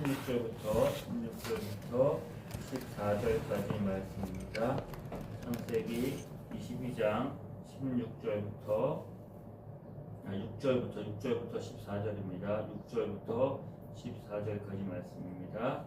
16절부터 14절까지 말씀입니다. 창세기 22장 6절부터 14절입니다. 6절부터 14절까지 말씀입니다.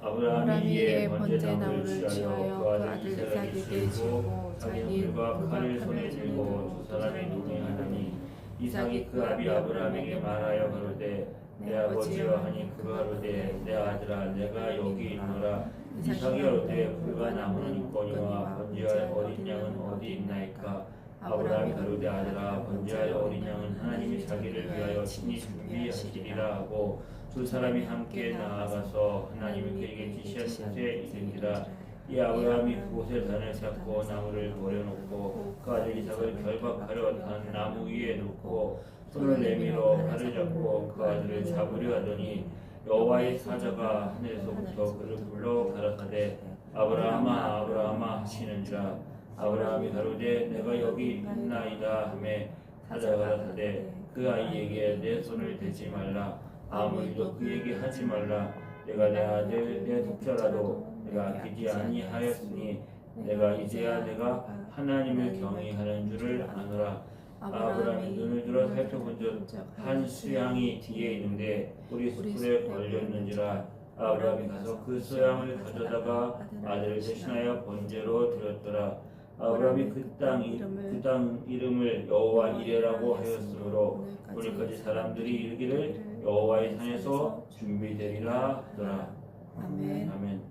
아브라함이 이에 번제 나무를 취하여 그 아들 이삭에게 주고 자기 눈과 칼을 손에 들고 두 사람이 논의하더니 이삭이 그 아비 아브라함에게 말하여 가로되 내 아버지여 하니 그가 가로되 내 아들아 내가 여기 있노라. 이삭이 가로되 불과 나무는 있거니와 번제할 어린 양은 어디 있나이까. 아브라함이 가로되 아들아 번제할 어린 양은 하나님이 자기를 위하여 친히 준비하시리라 하고 두 사람이 함께 나아가서 하나님이 그에게 지시한 곳에 이르니라. 이 아브라함이 그곳에 단을 쌓고 나무를 버려놓고 그 아들 이삭을 결박하려 단 나무 위에 놓고 손을 내밀어 발을 잡고 그 아들을 잡으려 하더니 여호와의 사자가 하늘에서부터 그를 불러 가라사대 아브라함아 아브라함아 하시는지라. 아브라함이 가로되 내가 여기 있나이다 하매 사자가 가라사대 그 아이에게 내 손을 대지 말라. 아무 일도 그에게 하지 말라. 내가 내 아들 내 독자라도 내가 아끼지 아니하였으니 내가 이제야 내가 하나님을 경외하는 줄을 아노라. 아브라함이 눈을 들어 살펴본 즉 한 수양이 뒤에 있는데 뿌리 숯불에 걸렸는지라. 아브라함이 가서 그 수양을 가져다가 아들을 대신하여 번제로 드렸더라. 아브라함이 그 땅 이름을 여호와 이레라고 하였으므로 오늘까지 사람들이 이르기를 여호와의 산에서 준비되리라 하더라. 아멘.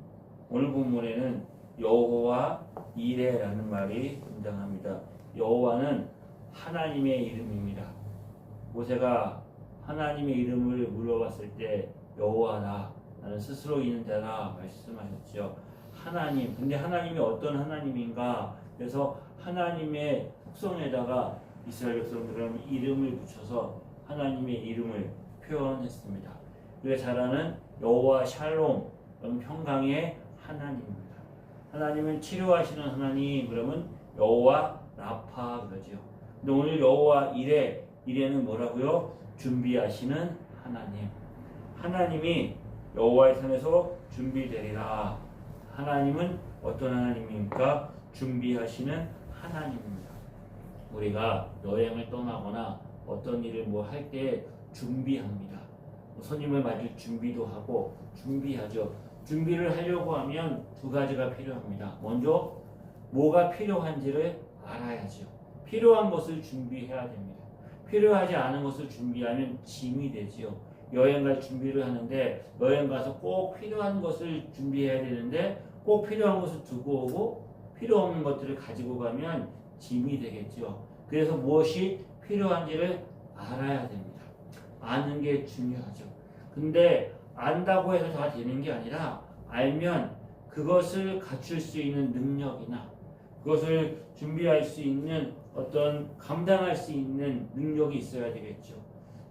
오늘 본문에는 여호와 이레라는 말이 등장합니다. 여호와는 하나님의 이름입니다. 모세가 하나님의 이름을 물어봤을 때 여호와라 나는 스스로 있는 자라 말씀하셨죠. 하나님. 근데 하나님이 어떤 하나님인가? 그래서 하나님의 속성에다가 이스라엘 백성들은 이름을 붙여서 하나님의 이름을 표현했습니다. 우리가 잘 아는 여호와 샬롬, 평강의 하나님입니다. 하나님은 치료하시는 하나님, 그러면 여호와 라파 그러죠. 근데 오늘 여호와 이레는 뭐라고요? 준비하시는 하나님. 하나님이 여호와의 산에서 준비되리라. 하나님은 어떤 하나님입니까? 준비하시는 하나님입니다. 우리가 여행을 떠나거나 어떤 일을 할 때 준비합니다. 손님을 맞을 준비도 하고 준비하죠. 준비를 하려고 하면 두 가지가 필요합니다. 먼저 뭐가 필요한지를 알아야죠. 필요한 것을 준비해야 됩니다. 필요하지 않은 것을 준비하면 짐이 되지요. 여행 갈 준비를 하는데 여행 가서 꼭 필요한 것을 준비해야 되는데 꼭 필요한 것을 두고 오고 필요 없는 것들을 가지고 가면 짐이 되겠죠. 그래서 무엇이 필요한지를 알아야 됩니다. 아는 게 중요하죠. 근데 안다고 해서 다 되는 게 아니라 알면 그것을 갖출 수 있는 능력이나 그것을 준비할 수 있는 어떤 감당할 수 있는 능력이 있어야 되겠죠.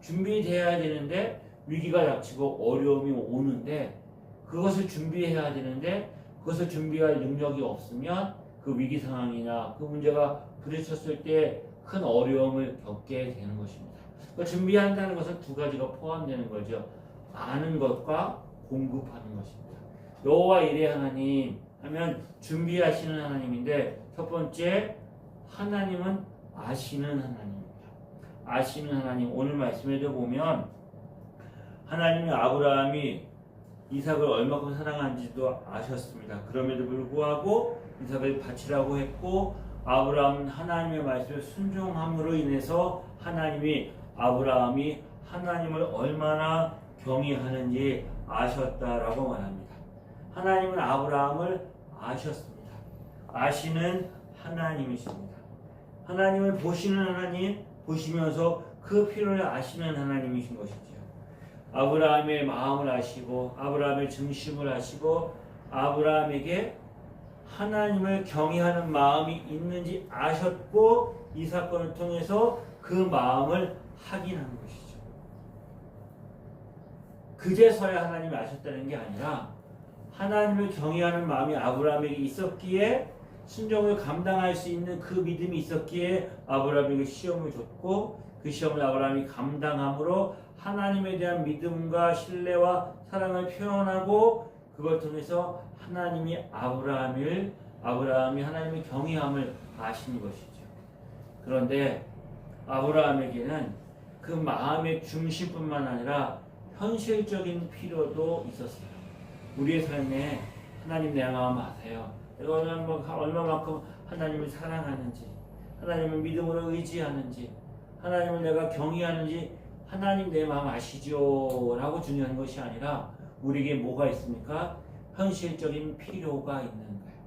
준비돼야 되는데 위기가 닥치고 어려움이 오는데 그것을 준비해야 되는데 그것을 준비할 능력이 없으면 그 위기 상황이나 그 문제가 부딪혔을 때 큰 어려움을 겪게 되는 것입니다. 그러니까 준비한다는 것은 두 가지가 포함되는 거죠. 아는 것과 공급하는 것입니다. 여호와 이레 하나님 하면 준비하시는 하나님인데 첫 번째 하나님은 아시는 하나님입니다. 아시는 하나님. 오늘 말씀에도 보면 하나님이 아브라함이 이삭을 얼마큼 사랑하는지도 아셨습니다. 그럼에도 불구하고 이삭을 바치라고 했고 아브라함은 하나님의 말씀에 순종함으로 인해서 하나님이 아브라함이 하나님을 얼마나 경외하는지 아셨다라고 말합니다. 하나님은 아브라함을 아셨습니다. 아시는 하나님이십니다. 하나님을 보시는 하나님, 보시면서 그 필요를 아시는 하나님이신 것이지요. 아브라함의 마음을 아시고 아브라함의 중심을 아시고 아브라함에게 하나님을 경외하는 마음이 있는지 아셨고 이 사건을 통해서 그 마음을 확인한 것이죠. 그제서야 하나님이 아셨다는 게 아니라 하나님을 경외하는 마음이 아브라함에게 있었기에 순종을 감당할 수 있는 그 믿음이 있었기에 아브라함에게 시험을 줬고 그 시험을 아브라함이 감당함으로 하나님에 대한 믿음과 신뢰와 사랑을 표현하고 그걸 통해서 하나님이 아브라함이 하나님의 경외함을 아신 것이죠. 그런데 아브라함에게는 그 마음의 중심뿐만 아니라 현실적인 필요도 있었어요. 우리의 삶에 하나님 내 마음 아세요. 내가 얼마만큼 하나님을 사랑하는지, 하나님을 믿음으로 의지하는지, 하나님을 내가 경외하는지 하나님 내 마음 아시죠? 라고 중요한 것이 아니라 우리에게 뭐가 있습니까? 현실적인 필요가 있는 거예요.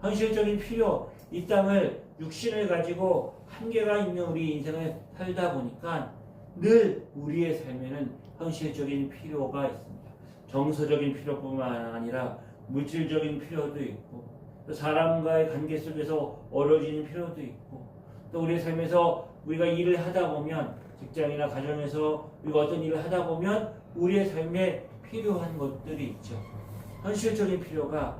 현실적인 필요, 이 땅을 육신을 가지고 한계가 있는 우리 인생을 살다 보니까 늘 우리의 삶에는 현실적인 필요가 있습니다. 정서적인 필요뿐만 아니라 물질적인 필요도 있고 또 사람과의 관계 속에서 어려워지는 필요도 있고 또 우리의 삶에서 우리가 일을 하다 보면 직장이나 가정에서 우리가 어떤 일을 하다 보면 우리의 삶에 필요한 것들이 있죠. 현실적인 필요가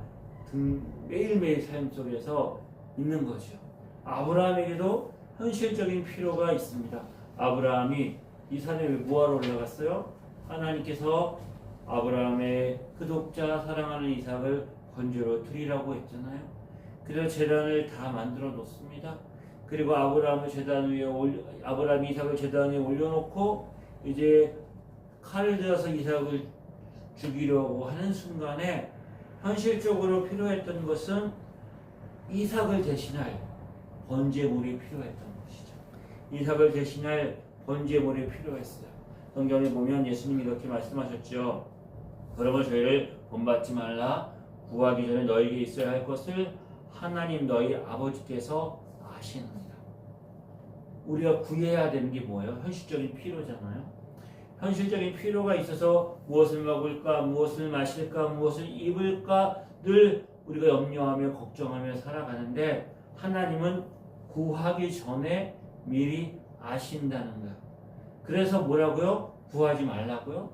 매일매일 삶 속에서 있는 거죠. 아브라함에게도 현실적인 필요가 있습니다. 아브라함이 이 산에 뭐하러 올라갔어요? 하나님께서 아브라함의 그 독자 사랑하는 이삭을 번제로 드리라고 했잖아요. 그래서 제단을 다 만들어 놓습니다. 그리고 아브라함이 이삭을 제단 위에 올려놓고 이제 칼을 들어서 이삭을 죽이려고 하는 순간에 현실적으로 필요했던 것은 이삭을 대신할 번제물이 필요했던 것이죠. 이삭을 대신할 번제물이 필요했어요. 성경에 보면 예수님이 이렇게 말씀하셨죠. 그러면 저희를 본받지 말라. 구하기 전에 너에게 있어야 할 것을 하나님 너희 아버지께서 아시느니라. 우리가 구해야 되는 게 뭐예요? 현실적인 필요잖아요. 현실적인 필요가 있어서 무엇을 먹을까, 무엇을 마실까, 무엇을 입을까 늘 우리가 염려하며 걱정하며 살아가는데 하나님은 구하기 전에 미리 아신다는 거예요. 그래서 뭐라고요? 구하지 말라고요?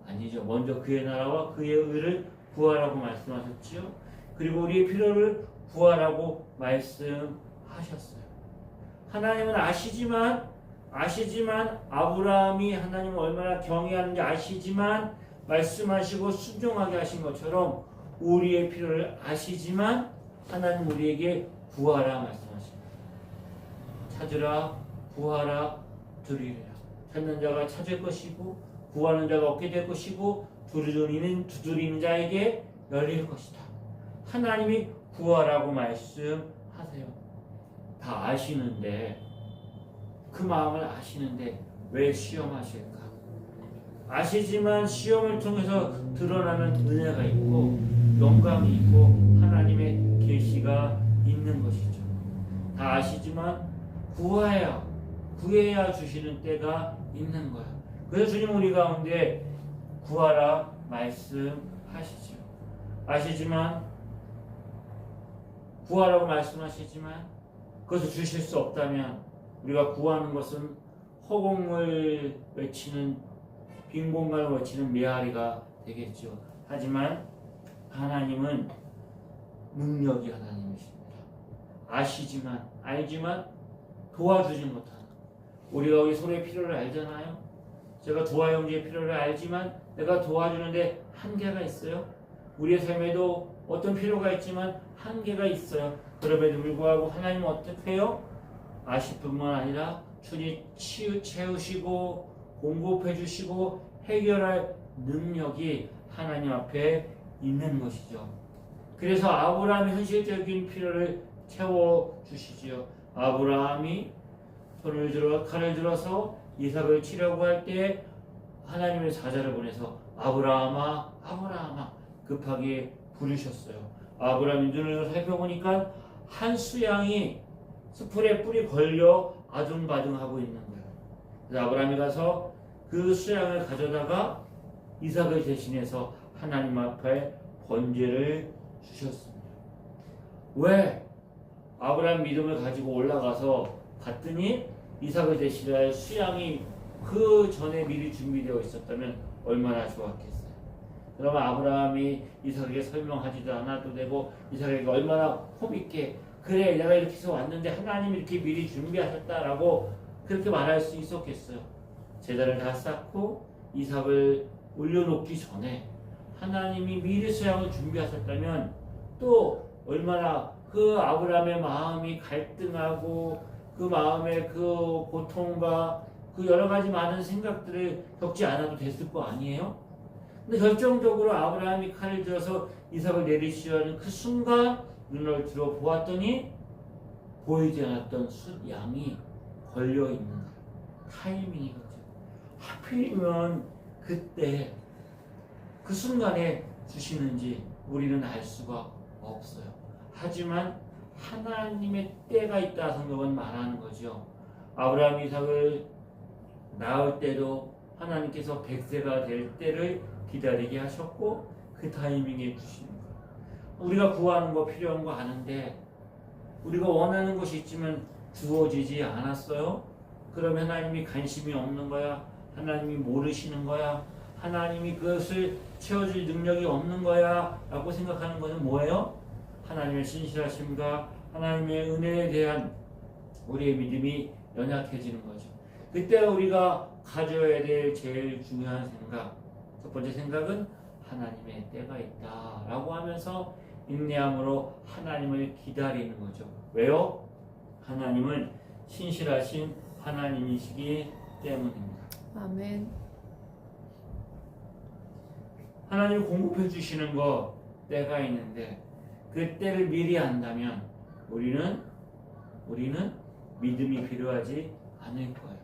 아니죠. 먼저 그의 나라와 그의 의를 구하라고 말씀하셨지요. 그리고 우리의 필요를 구하라고 말씀하셨어요. 하나님은 아시지만 아브라함이 하나님을 얼마나 경외하는지 아시지만 말씀하시고 순종하게 하신 것처럼 우리의 필요를 아시지만 하나님 우리에게 구하라 말씀하십니다. 찾으라 구하라 드리리라. 찾는 자가 찾을 것이고 구하는 자가 얻게 될 것이고 두드리는 자에게 열릴 것이다. 하나님이 구하라고 말씀하세요. 다 아시는데 그 마음을 아시는데 왜 시험하실까? 아시지만 시험을 통해서 드러나는 은혜가 있고 영광이 있고 하나님의 계시가 있는 것이죠. 다 아시지만 구해야 주시는 때가 있는 거야. 그래서 주님 우리 가운데 구하라 말씀하시죠. 아시지만 구하라고 말씀하시지만 그것을 주실 수 없다면 우리가 구하는 것은 허공을 외치는 빈 공간을 외치는 메아리가 되겠죠. 하지만 하나님은 능력이 하나님이십니다. 알지만 도와주지 못하는 우리가 우리 서로의 필요를 알잖아요. 제가 도와 형제의 필요를 알지만 내가 도와주는데 한계가 있어요. 우리의 삶에도 어떤 필요가 있지만 한계가 있어요. 그럼에도 불구하고 하나님은 어떻게 해요? 아실 뿐만 아니라 충분히 채우시고 공급해 주시고 해결할 능력이 하나님 앞에 있는 것이죠. 그래서 아브라함이 현실적인 필요를 채워주시지요. 아브라함이 칼을 들어서 이삭을 치려고 할 때 하나님의 사자를 보내서 아브라함아 급하게 부르셨어요. 아브라함이 눈을 살펴보니까 한 수양이 수풀에 뿔이 걸려 아둥바둥하고 있는 거예요. 그래서 아브라함이 가서 그 수양을 가져다가 이삭을 대신해서 하나님 앞에 번제를 주셨습니다. 왜? 아브라함 믿음을 가지고 올라가서 봤더니 이삭을 대신할 수양이 그 전에 미리 준비되어 있었다면 얼마나 좋았겠어요. 그러면 아브라함이 이삭에게 설명하지도 않아도 되고 이삭에게 얼마나 호밌게 그래 내가 이렇게 해서 왔는데 하나님이 이렇게 미리 준비하셨다라고 그렇게 말할 수 있었겠어요. 제단을 다 쌓고 이삭을 올려놓기 전에 하나님이 미리 수양을 준비하셨다면 또 얼마나 그 아브라함의 마음이 갈등하고 그 마음의 그 고통과 그 여러 가지 많은 생각들을 겪지 않아도 됐을 거 아니에요? 근데 결정적으로 아브라함이 칼을 들어서 이삭을 내리시려는 그 순간 눈을 들어 보았더니 보이지 않았던 숫 양이 걸려있는 거예요. 타이밍이거든요. 하필이면 그때 그 순간에 주시는지 우리는 알 수가 없어요. 하지만 하나님의 때가 있다 성경은 말하는 거죠. 아브라함 이삭을 낳을 때도 하나님께서 100세가 될 때를 기다리게 하셨고 그 타이밍에 주시는 거예요. 우리가 구하는 거 필요한 거 아는데 우리가 원하는 것이 있지만 주어지지 않았어요? 그러면 하나님이 관심이 없는 거야? 하나님이 모르시는 거야? 하나님이 그것을 채워줄 능력이 없는 거야? 라고 생각하는 것은 뭐예요? 하나님의 신실하심과 하나님의 은혜에 대한 우리의 믿음이 연약해지는 거죠. 그때 우리가 가져야 될 제일 중요한 생각, 첫 번째 생각은 하나님의 때가 있다 라고 하면서 인내함으로 하나님을 기다리는 거죠. 왜요? 하나님은 신실하신 하나님이시기 때문입니다. 아멘. 하나님이 공급해 주시는 거 때가 있는데 그 때를 미리 안다면 우리는 믿음이 필요하지 않을 거예요.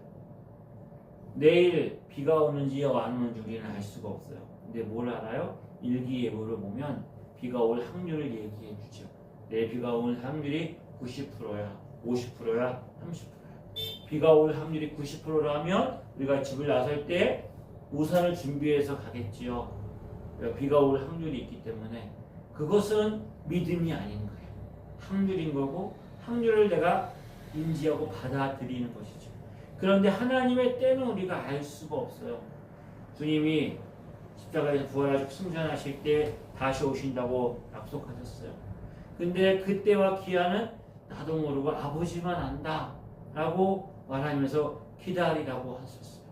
내일 비가 오는지 안 오는지 우리는 알 수가 없어요. 근데 뭘 알아요? 일기예보를 보면 비가 올 확률을 얘기해 주죠. 내일 비가 올 확률이 90%야, 50%야, 30%야. 비가 올 확률이 90%라면 우리가 집을 나설 때 우산을 준비해서 가겠지요. 비가 올 확률이 있기 때문에 그것은 믿음이 아닌 거예요. 확률인 거고 확률을 내가 인지하고 받아들이는 것이죠. 그런데 하나님의 때는 우리가 알 수가 없어요. 주님이 십자가에서 부활하시고 승천하실 때 다시 오신다고 약속하셨어요. 근데 그때와 기한은 나도 모르고 아버지만 안다 라고 말하면서 기다리라고 하셨어요.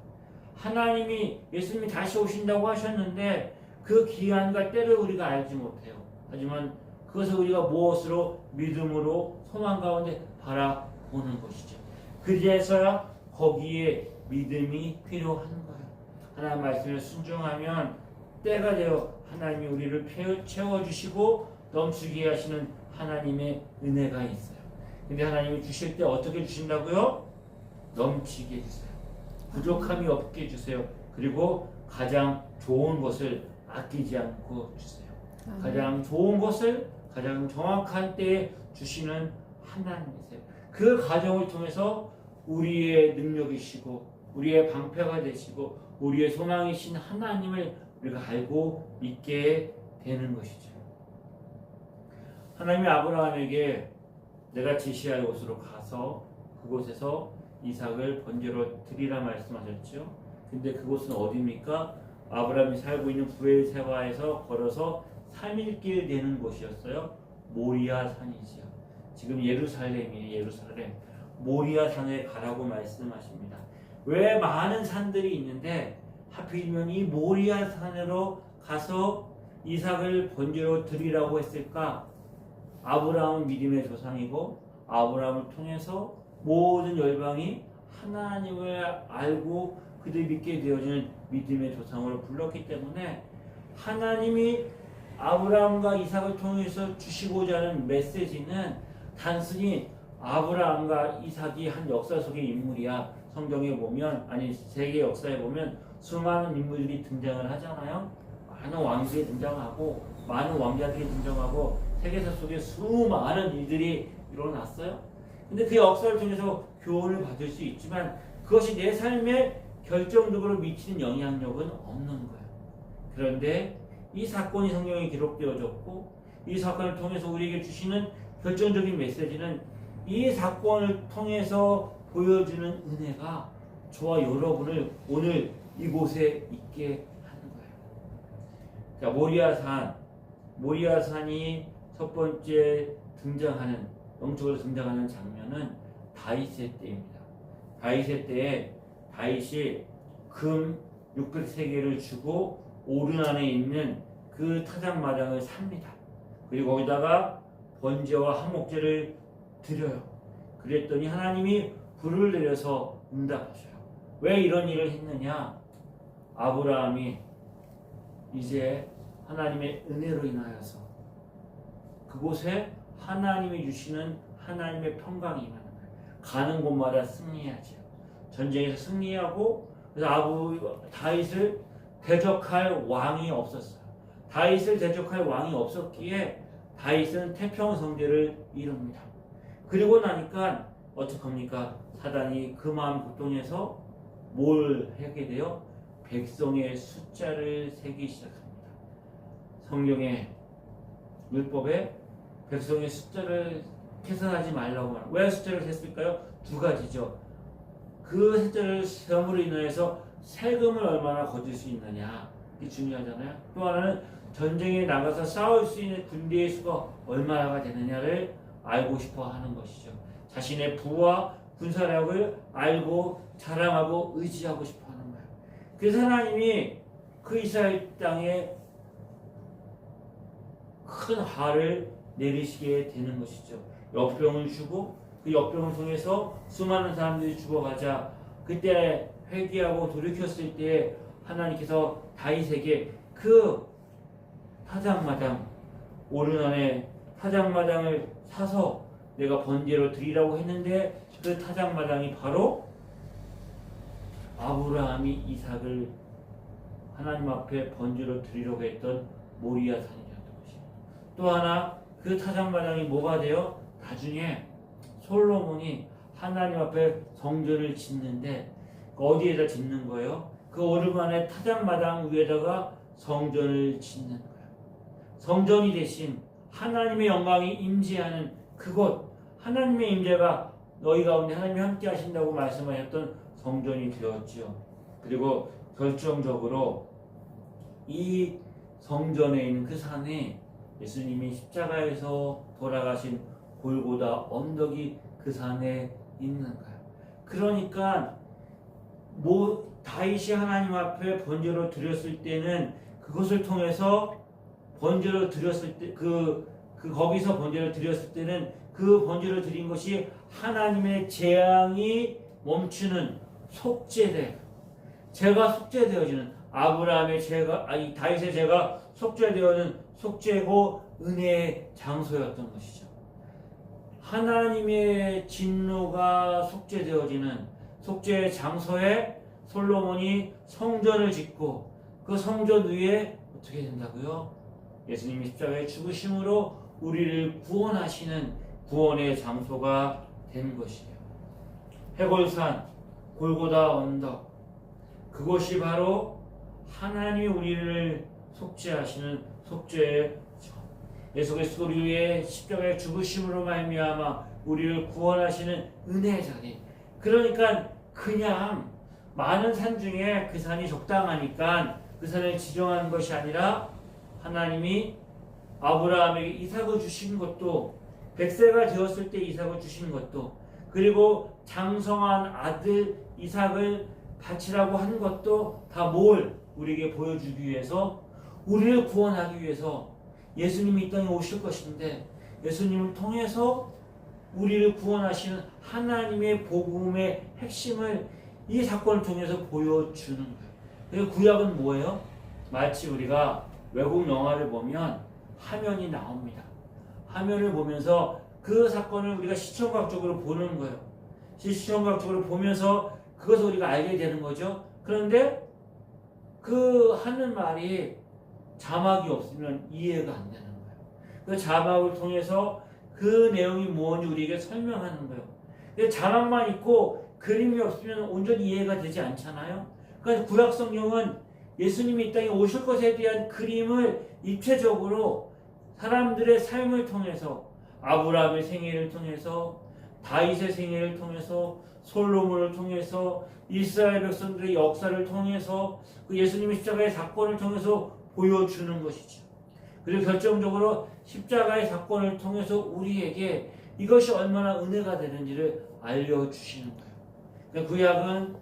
하나님이 예수님이 다시 오신다고 하셨는데 그 기한과 때를 우리가 알지 못해요. 하지만 그것을 우리가 무엇으로 믿음으로 소망 가운데 바라보는 것이죠. 그제서야 거기에 믿음이 필요한 거예요. 하나님 말씀에 순종하면 때가 되어 하나님이 우리를 채워주시고 넘치게 하시는 하나님의 은혜가 있어요. 근데 하나님이 주실 때 어떻게 주신다고요? 넘치게 해주세요. 부족함이 없게 해주세요. 그리고 가장 좋은 것을 아끼지 않고 주세요. 가장 좋은 것을 가장 정확한 때에 주시는 하나님이세요. 그 과정을 통해서 우리의 능력이시고 우리의 방패가 되시고 우리의 소망이신 하나님을 우리가 알고 믿게 되는 것이죠. 하나님이 아브라함에게 내가 지시할 곳으로 가서 그곳에서 이삭을 번제로 드리라 말씀하셨죠. 근데 그곳은 어디입니까? 아브라함이 살고 있는 부엘세바에서 걸어서 3일길 되는 곳이었어요. 모리아 산이지요. 지금 예루살렘이에요. 예루살렘. 모리아 산에 가라고 말씀하십니다. 왜 많은 산들이 있는데 하필이면 이 모리아 산으로 가서 이삭을 번제로 드리라고 했을까? 아브라함은 믿음의 조상이고 아브라함을 통해서 모든 열방이 하나님을 알고 그들이 믿게 되어지는 믿음의 조상으로 불렀기 때문에 하나님이 아브라함과 이삭을 통해서 주시고자 하는 메시지는 단순히 아브라함과 이삭이 한 역사 속의 인물이야. 성경에 보면 아니 세계 역사에 보면 수많은 인물들이 등장을 하잖아요. 많은 왕들이 등장하고 많은 왕자들이 등장하고 세계사 속에 수많은 일들이 일어났어요. 근데 그 역사를 통해서 교훈을 받을 수 있지만 그것이 내 삶에 결정적으로 미치는 영향력은 없는 거예요. 그런데 이 사건이 성경에 기록되어졌고 이 사건을 통해서 우리에게 주시는 결정적인 메시지는 이 사건을 통해서 보여주는 은혜가 저와 여러분을 오늘 이곳에 있게 하는 거예요. 자, 모리아산이 첫 번째 등장하는 영적으로 등장하는 장면은 다윗의 때입니다. 다윗의 때에 다윗이 금 600세겔을 주고 오른 안에 있는 그 타작마당을 삽니다. 그리고 거기다가 번제와 한목제를 드려요. 그랬더니 하나님이 불을 내려서 응답하셔요. 왜 이런 일을 했느냐? 아브라함이 이제 하나님의 은혜로 인하여서 그곳에 하나님이 주시는 하나님의 평강이 임하는 거예요. 가는 곳마다 승리하죠. 전쟁에서 승리하고, 그래서 다윗을 대적할 왕이 없었어요. 다윗을 대적할 왕이 없었기에 다윗은 태평성대를 이룹니다. 그리고 나니까 어떡합니까? 사단이 그 마음 고통에서 뭘 하게 돼요? 백성의 숫자를 세기 시작합니다. 성경의 율법에 백성의 숫자를 계산하지 말라고 합니다. 왜 숫자를 셌을까요? 두 가지죠. 그 숫자를 세움으로 인해서 세금을 얼마나 거둘 수 있느냐, 이게 중요하잖아요. 또 하나는 전쟁에 나가서 싸울 수 있는 군대의 수가 얼마나 되느냐를 알고 싶어 하는 것이죠. 자신의 부와 군사력을 알고 자랑하고 의지하고 싶어 하는 거예요. 그래서 하나님이 그 이스라엘 땅에 큰 화를 내리시게 되는 것이죠. 역병을 주고 그 역병을 통해서 수많은 사람들이 죽어가자, 그때 회개하고 돌이켰을 때 하나님께서 다윗에게 그 타작마당, 오르난의 타작마당을 사서 내가 번제로 드리라고 했는데, 그 타작마당이 바로 아브라함이 이삭을 하나님 앞에 번제로 드리려고 했던 모리아 산이었던 것입니다. 또 하나, 그 타작마당이 뭐가 돼요? 나중에 솔로몬이 하나님 앞에 성전을 짓는데 어디에다 짓는 거예요? 그 오르간의 타작마당 위에다가 성전을 짓는 거예요. 성전이 대신 하나님의 영광이 임재하는 그곳, 하나님의 임재가 너희 가운데 하나님이 함께 하신다고 말씀하셨던 성전이 되었지요. 그리고 결정적으로 이 성전에 있는 그 산에 예수님이 십자가에서 돌아가신 골고다 언덕이 그 산에 있는 거예요. 그러니까 다윗이 하나님 앞에 번제로 드렸을 때는 그것을 통해서 번제로 드렸을 때 거기서 번제를 드렸을 때는 그 번제를 드린 것이 하나님의 재앙이 멈추는 속죄돼. 죄가 속죄되어지는, 아브라함의 죄가, 다윗의 죄가 속죄되어지는 속죄고 은혜의 장소였던 것이죠. 하나님의 진노가 속죄되어지는 속죄의 장소에 솔로몬이 성전을 짓고, 그 성전 위에 어떻게 된다고요? 예수님이 십자가에 죽으심으로 우리를 구원하시는 구원의 장소가 된 것이에요. 해골산, 골고다 언덕, 그것이 바로 하나님이 우리를 속죄하시는 속죄의 예수 그리스도 위에 십자가의 죽으심으로 말미암아 우리를 구원하시는 은혜의 자리. 그러니까 그냥 많은 산 중에 그 산이 적당하니까 그 산을 지정한 것이 아니라, 하나님이 아브라함에게 이삭을 주신 것도, 100세가 되었을 때 이삭을 주신 것도, 그리고 장성한 아들 이삭을 바치라고 한 것도 다 뭘 우리에게 보여주기 위해서, 우리를 구원하기 위해서 예수님이 이 땅에 오실 것인데, 예수님을 통해서 우리를 구원하시는 하나님의 복음의 핵심을 이 사건을 통해서 보여주는 거예요. 그리고 구약은 뭐예요? 마치 우리가 외국 영화를 보면 화면이 나옵니다. 화면을 보면서 그 사건을 우리가 시청각적으로 보는 거예요. 시청각적으로 보면서 그것을 우리가 알게 되는 거죠. 그런데 그 하는 말이 자막이 없으면 이해가 안 되는 거예요. 그 자막을 통해서 그 내용이 무엇인지 우리에게 설명하는 거예요. 자막만 있고 그림이 없으면 온전히 이해가 되지 않잖아요. 그러니까 구약 성경은 예수님이 이 땅에 오실 것에 대한 그림을 입체적으로 사람들의 삶을 통해서, 아브라함의 생애를 통해서, 다윗의 생애를 통해서, 솔로몬을 통해서, 이스라엘 백성들의 역사를 통해서, 그 예수님의 십자가의 사건을 통해서 보여주는 것이죠. 그리고 결정적으로 십자가의 사건을 통해서 우리에게 이것이 얼마나 은혜가 되는지를 알려주시는 거예요. 그러니까 구약은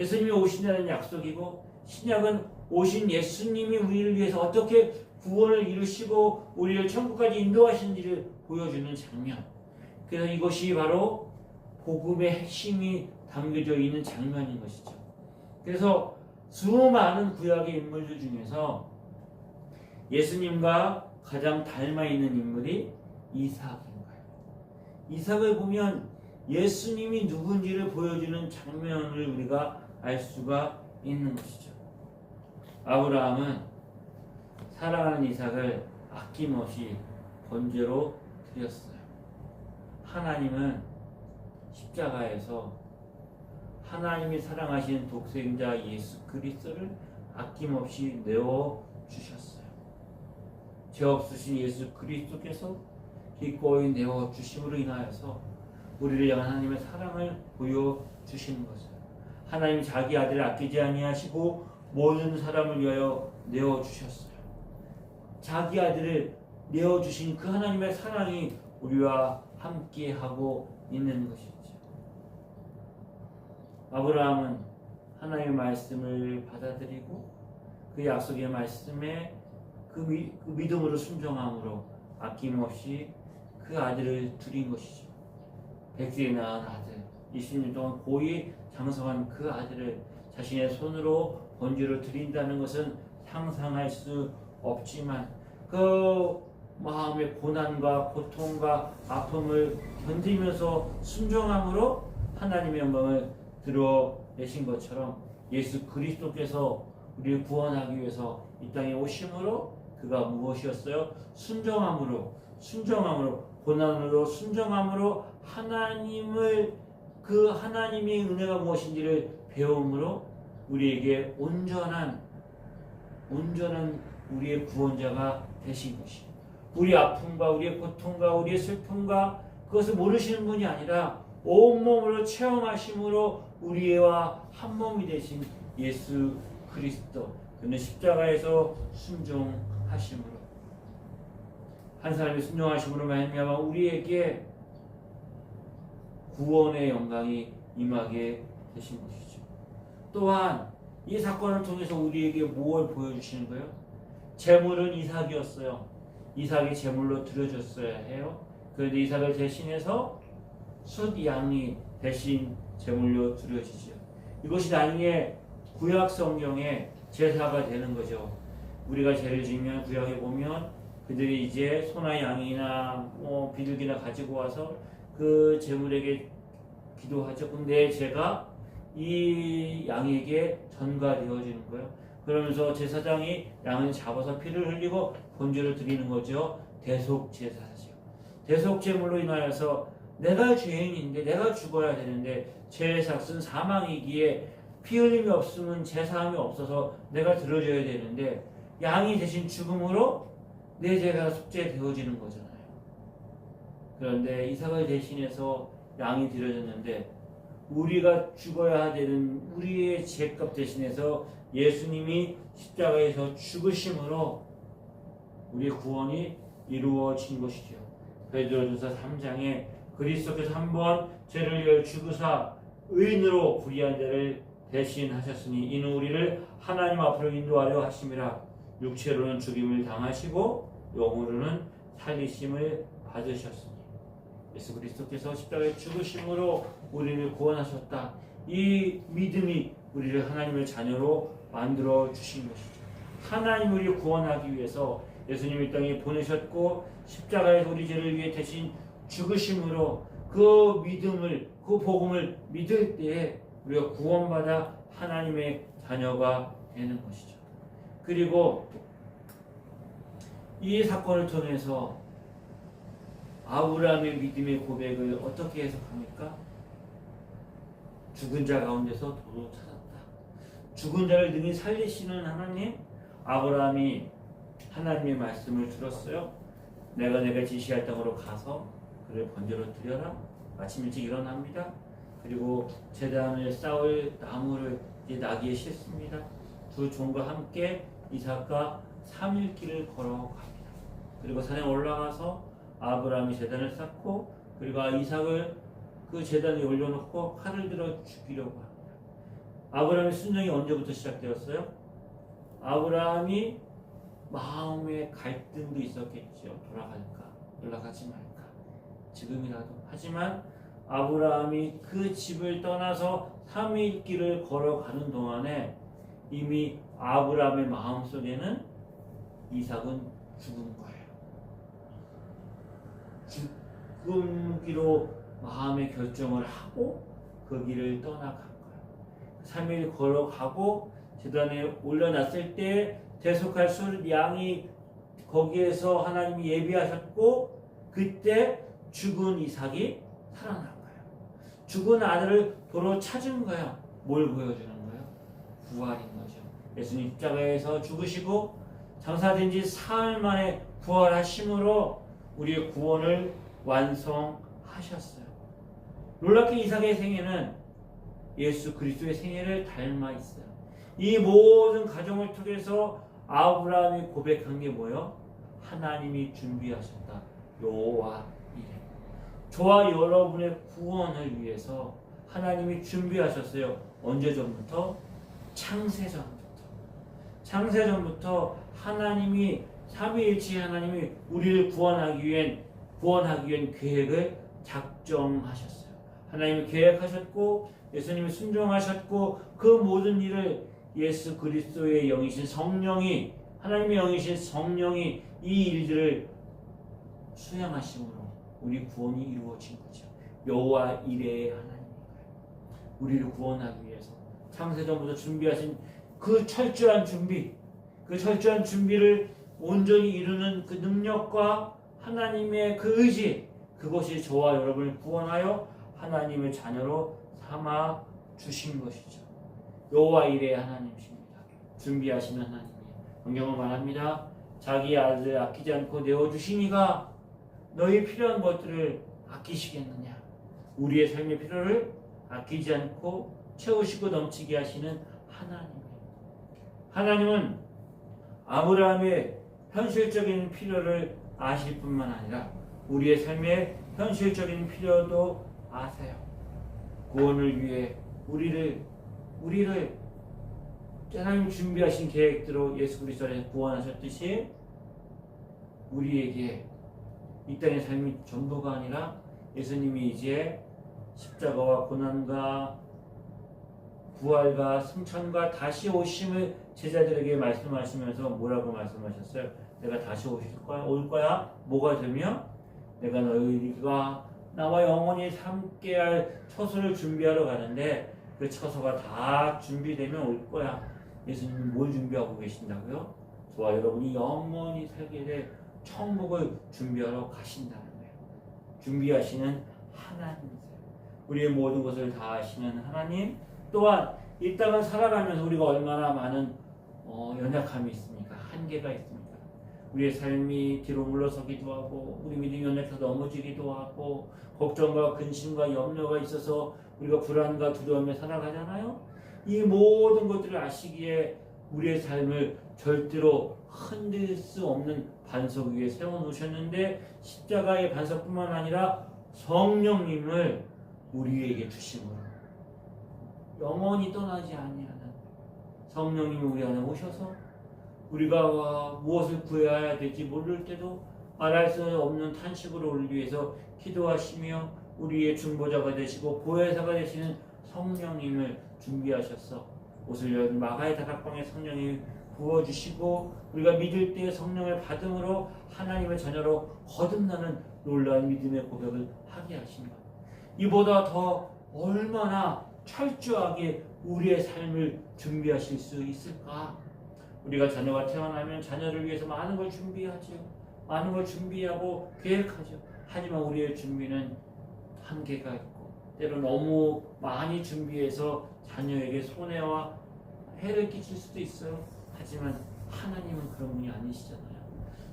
예수님이 오신다는 약속이고, 신약은 오신 예수님이 우리를 위해서 어떻게 구원을 이루시고 우리를 천국까지 인도하신지를 보여주는 장면. 그래서 이것이 바로 복음의 핵심이 담겨져 있는 장면인 것이죠. 그래서 수많은 구약의 인물들 중에서 예수님과 가장 닮아 있는 인물이 이삭인 거예요. 이삭을 보면 예수님이 누군지를 보여주는 장면을 우리가 알 수가 있는 것이죠. 아브라함은 사랑하는 이삭을 아낌없이 번제로 드렸어요. 하나님은 십자가에서 하나님이 사랑하신 독생자 예수 그리스도를 아낌없이 내어 주셨어요. 죄 없으신 예수 그리스도께서 기꺼이 내어 주심으로 인하여서 우리를 향한 하나님의 사랑을 보여 주시는 것이에요. 하나님 자기 아들을 아끼지 아니하시고 모든 사람을 위하여 내어 주셨어요. 자기 아들을 내어 주신 그 하나님의 사랑이 우리와 함께 하고 있는 것이죠. 아브라함은 하나님의 말씀을 받아들이고 그 약속의 말씀에 그 믿음으로 순종함으로 아낌없이 그 아들을 드린 것이죠. 백세에 낳은 아들, 20년 동안 고이 장성한 그 아들을 자신의 손으로 번제로 드린다는 것은 상상할 수 없지만 그 마음의 고난과 고통과 아픔을 견디면서 순종함으로 하나님의 영광을 드러내신 것처럼 예수 그리스도께서 우리를 구원하기 위해서 이 땅에 오심으로 그가 무엇이었어요? 순종함으로 고난으로 순종함으로 하나님을 그 하나님의 은혜가 무엇인지를 배움으로 우리에게 온전한 우리의 구원자가 되신 것이 우리 아픔과 우리의 고통과 우리의 슬픔과 그것을 모르시는 분이 아니라 온몸으로 체험하심으로 우리와 한 몸이 되신 예수 그리스도 그는 십자가에서 순종하심으로 한 사람이 순종하심으로 말미암아 우리에게 구원의 영광이 임하게 되신 것이죠. 또한 이 사건을 통해서 우리에게 무엇을 보여주시는 거예요? 제물은 이삭이었어요. 이삭이 제물로 드려졌어야 해요. 그런데 이삭을 대신해서 숫 양이 대신 제물로 드려지죠. 이것이 나중에 구약 성경의 제사가 되는 거죠. 우리가 죄를 지으면 구약에 보면 그들이 이제 소나 양이나 비둘기나 가지고 와서 그 제물에게 기도하죠. 근데 제가 이 양에게 전가되어지는 거예요. 그러면서 제사장이 양을 잡아서 피를 흘리고 번제를 드리는 거죠. 대속제사죠. 대속제물로 인하여서 내가 죄인인데 내가 죽어야 되는데 죄의 삭은 사망이기에 피 흘림이 없으면 제사함이 없어서 내가 들어줘야 되는데 양이 대신 죽음으로 내 죄가 속죄되어지는 거잖아요. 그런데 이삭을 대신해서 양이 드려졌는데 우리가 죽어야 되는 우리의 죄값 대신해서 예수님이 십자가에서 죽으심으로 우리의 구원이 이루어진 것이죠. 베드로전서 3장에 그리스도께서 한번 죄를 위하여 죽으사 의인으로 불의한 자를 대신하셨으니 이는 우리를 하나님 앞으로 인도하려 하심이라. 육체로는 죽임을 당하시고 영으로는 살리심을 받으셨으니 예수 그리스도께서 십자가에 죽으심으로 우리를 구원하셨다. 이 믿음이 우리를 하나님의 자녀로 만들어 주신 것이죠. 하나님 우리를 구원하기 위해서 예수님이 이 땅에 보내셨고 십자가에서 우리 죄를 위해 대신 죽으심으로 그 믿음을 그 복음을 믿을 때에 우리가 구원받아 하나님의 자녀가 되는 것이죠. 그리고 이 사건을 통해서 아브라함의 믿음의 고백을 어떻게 해석합니까? 죽은 자 가운데서 도로 찾았다. 죽은 자를 능히 살리시는 하나님, 아브라함이 하나님의 말씀을 들었어요. 내가 지시할 땅으로 가서 그를 번제로 드려라. 아침 일찍 일어납니다. 그리고 제단을 쌓을 나무를 이제 나귀에 싣습니다. 두 종과 함께 이삭과 3일 길을 걸어갑니다. 그리고 산에 올라가서 아브라함이 제단을 쌓고 그리고 이삭을 그 제단에 올려놓고 칼을 들어 죽이려고 합니다. 아브라함의 순종이 언제부터 시작되었어요? 아브라함이 마음의 갈등도 있었겠죠. 돌아갈까? 올라가지 말까? 지금이라도. 하지만 아브라함이 그 집을 떠나서 3일 길을 걸어가는 동안에 이미 아브라함의 마음속에는 이삭은 죽은 거예요. 죽음기로 마음의 결정을 하고 그 길을 떠나간 거예요. 3일 걸어가고 제단에 올려놨을 때 대속할 양이 거기에서 하나님이 예비하셨고 그때 죽은 이삭이 살아난 거예요. 죽은 아들을 도로 찾은 거예요. 뭘 보여주는 거예요? 부활인 거죠. 예수님 십자가에서 죽으시고 장사된 지 사흘 만에 부활하심으로 우리의 구원을 완성하셨어요. 놀랍게 이삭의 생애는 예수 그리스도의 생애를 닮아 있어요. 이 모든 과정을 통해서 아브라함이 고백한 게 뭐예요? 하나님이 준비하셨다. 여호와 이레. 저와 여러분의 구원을 위해서 하나님이 준비하셨어요. 언제 전부터? 창세전부터. 창세전부터 하나님이 삼위일체 하나님이 우리를 구원하기 위한 계획을 작정하셨어요. 하나님이 계획하셨고 예수님이 순종하셨고 그 모든 일을 예수 그리스도의 영이신 성령이 하나님의 영이신 성령이 이 일들을 수행하심으로 우리 구원이 이루어진 거죠. 여호와 이레의 하나님인 거예요. 우리를 구원하기 위해서 창세전부터 준비하신 그 철저한 준비를 온전히 이루는 그 능력과 하나님의 그 의지, 그것이 저와 여러분을 구원하여 하나님의 자녀로 삼아 주신 것이죠. 여호와 이레의 하나님이십니다. 준비하시는 하나님이에요. 성경은 말합니다. 자기 아들을 아끼지 않고 내어주시니가 너희 필요한 것들을 아끼시겠느냐. 우리의 삶의 필요를 아끼지 않고 채우시고 넘치게 하시는 하나님이에요. 하나님은 아브라함의 현실적인 필요를 아실 뿐만 아니라 우리의 삶의 현실적인 필요도 아세요. 구원을 위해 우리를 하나님 준비하신 계획대로 예수 그리스도 안에서 구원하셨듯이 우리에게 이 땅의 삶이 전부가 아니라 예수님이 이제 십자가와 고난과 부활과 승천과 다시 오심을 제자들에게 말씀하시면서 뭐라고 말씀하셨어요? 내가 다시 올 거야. 뭐가 되면? 내가 너희가 나와 영원히 함께할 처소를 준비하러 가는데 그 처소가 다 준비되면 올 거야. 예수님이 뭘 준비하고 계신다고요? 저와 여러분이 영원히 살게 될 천국을 준비하러 가신다는 거예요. 준비하시는 하나님이세요. 우리의 모든 것을 다 아시는 하나님, 또한 이 땅을 살아가면서 우리가 얼마나 많은 연약함이 있습니까? 한계가 있습니까? 우리의 삶이 뒤로 물러서기도 하고 우리 믿음이 연약해서 넘어지기도 하고 걱정과 근심과 염려가 있어서 우리가 불안과 두려움에 살아가잖아요. 이 모든 것들을 아시기에 우리의 삶을 절대로 흔들 수 없는 반석 위에 세워놓으셨는데 십자가의 반석뿐만 아니라 성령님을 우리에게 주심으로 영원히 떠나지 아니하는 성령님이 우리 안에 오셔서 우리가 무엇을 구해야 될지 모를 때도 말할 수 없는 탄식으로 우리를 위해서 기도하시며 우리의 중보자가 되시고 보혜사가 되시는 성령님을 준비하셔서 옷을 연 마가의 다락방에 성령이 부어주시고 우리가 믿을 때 성령을 받음으로 하나님의 자녀로 거듭나는 놀라운 믿음의 고백을 하게 하십니다. 이보다 더 얼마나 철저하게 우리의 삶을 준비하실 수 있을까? 우리가 자녀가 태어나면 자녀를 위해서 많은 걸 준비하죠. 많은 걸 준비하고 계획하죠. 하지만 우리의 준비는 한계가 있고 때로 너무 많이 준비해서 자녀에게 손해와 해를 끼칠 수도 있어요. 하지만 하나님은 그런 분이 아니시잖아요.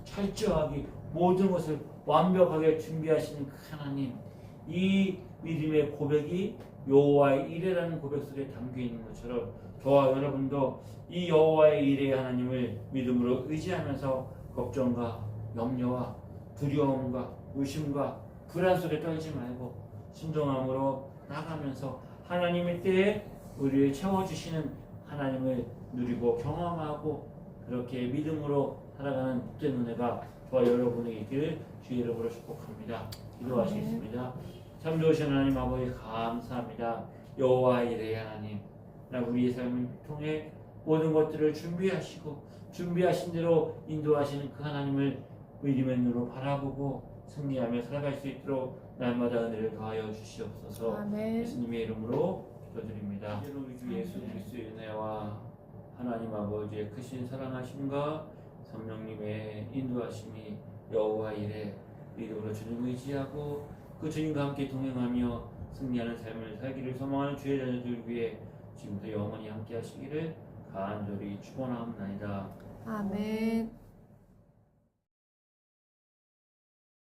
철저하게 모든 것을 완벽하게 준비하시는 그 하나님, 이 믿음의 고백이 여호와의 이레라는 고백 속에 담겨 있는 것처럼 저와 여러분도 이 여호와의 이레의 하나님을 믿음으로 의지하면서 걱정과 염려와 두려움과 의심과 불안 속에 떨지 말고 순종함으로 나가면서 하나님의 때에 우리를 채워주시는 하나님을 누리고 경험하고 그렇게 믿음으로 살아가는 복된 은혜가 저와 여러분에게 있기를 주의 이름으로 축복합니다. 기도하시겠습니다. 참 좋으신 하나님 아버지 감사합니다. 여호와 이레 하나님, 우리의 삶을 통해 모든 것들을 준비하신 대로 인도하시는 그 하나님을 믿음의 눈으로 바라보고 승리하며 살아갈 수 있도록 날마다 은혜를 더하여 주시옵소서. 아멘. 예수님의 이름으로 기도드립니다. 우리 주 예수 그리스도의 은혜와 하나님 아버지의 크신 사랑하심과 성령님의 인도하심이 여호와 이레 믿음으로 주님을 의지하고 그 주님과 함께 동행하며 승리하는 삶을 살기를 소망하는 주의 자녀들 위해 지금부터 영원히 함께 하시기를 간절히 축원하옵나이다. 아멘.